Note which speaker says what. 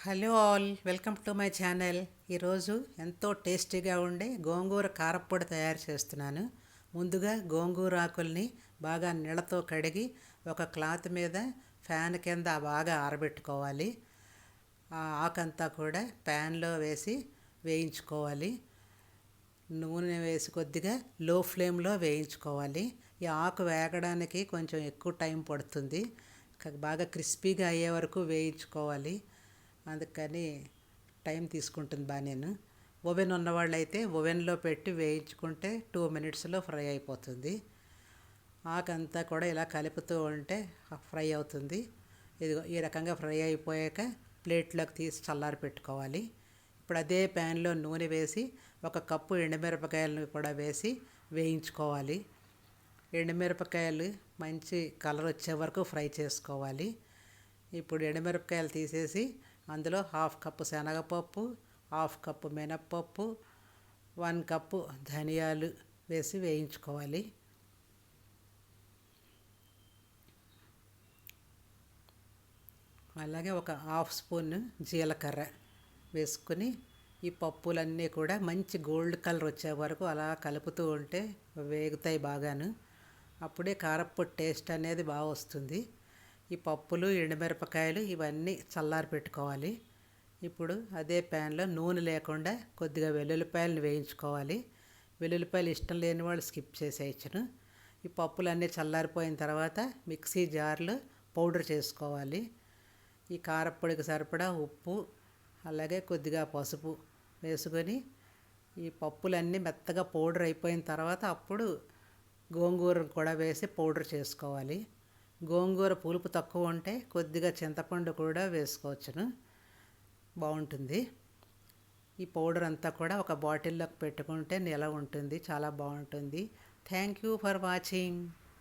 Speaker 1: Hello all, welcome to my channel. ఈరోజు ఎంతో టేస్టీగా ఉండే గోంగూర కారప్పొడి తయారు చేస్తున్నాను. ముందుగా గోంగూర ఆకుల్ని బాగా నీళ్ళతో కడిగి ఒక క్లాత్ మీద ఫ్యాన్ కింద బాగా ఆరబెట్టుకోవాలి. ఆ ఆకంతా కూడా ప్యాన్లో వేసి వేయించుకోవాలి. నూనె వేసి కొద్దిగా లో ఫ్లేమ్లో వేయించుకోవాలి. ఈ ఆకు వేగడానికి కొంచెం ఎక్కువ టైం పడుతుంది. బాగా క్రిస్పీగా అయ్యే వరకు వేయించుకోవాలి. అందుకని టైం తీసుకుంటుంది నేను. ఓవెన్ ఉన్నవాళ్ళు అయితే ఓవెన్లో పెట్టి వేయించుకుంటే 2 మినిట్స్లో ఫ్రై అయిపోతుంది. ఆకంతా కూడా ఇలా కలుపుతూ ఉంటే ఫ్రై అవుతుంది. ఇదిగో ఈ రకంగా ఫ్రై అయిపోయాక ప్లేట్లోకి తీసి చల్లారి పెట్టుకోవాలి. ఇప్పుడు అదే ప్యాన్లో నూనె వేసి 1 కప్పు ఎండుమిరపకాయలను కూడా వేసి వేయించుకోవాలి. ఎండుమిరపకాయలు మంచి కలర్ వచ్చే వరకు ఫ్రై చేసుకోవాలి. ఇప్పుడు ఎండుమిరపకాయలు తీసేసి అందులో 1/2 కప్పు శనగపప్పు, 1/2 కప్పు మినప్పప్పు, 1 కప్పు ధనియాలు వేసి వేయించుకోవాలి. అలాగే ఒక 1/2 స్పూన్ జీలకర్ర వేసుకుని ఈ పప్పులన్నీ కూడా మంచి గోల్డ్ కలర్ వచ్చే వరకు అలా కలుపుతూ ఉంటే వేగుతాయి బాగాను. అప్పుడే కారప్పొడి టేస్ట్ అనేది బాగా వస్తుంది. ఈ పప్పులు, ఎండుమిరపకాయలు ఇవన్నీ చల్లారి పెట్టుకోవాలి. ఇప్పుడు అదే ప్యాన్లో నూనె లేకుండా కొద్దిగా వెల్లుల్లిపాయలను వేయించుకోవాలి. వెల్లుల్లిపాయలు ఇష్టం లేని వాళ్ళు స్కిప్ చేసేయచ్చును. ఈ పప్పులన్నీ చల్లారిపోయిన తర్వాత మిక్సీ జార్లో పౌడర్ చేసుకోవాలి. ఈ కారప్పొడికి సరిపడా ఉప్పు, అలాగే కొద్దిగా పసుపు వేసుకొని ఈ పప్పులన్నీ మెత్తగా పౌడర్ అయిపోయిన తర్వాత అప్పుడు గోంగూరను కూడా వేసి పౌడర్ చేసుకోవాలి. గోంగూర పులుపు తక్కువ ఉంటే కొద్దిగా చింతపండు కూడా వేసుకోవచ్చును, బాగుంటుంది. ఈ పౌడర్ అంతా కూడా ఒక బాటిల్లోకి పెట్టుకుంటే నిలవ ఉంటుంది, చాలా బాగుంటుంది. Thank you for watching.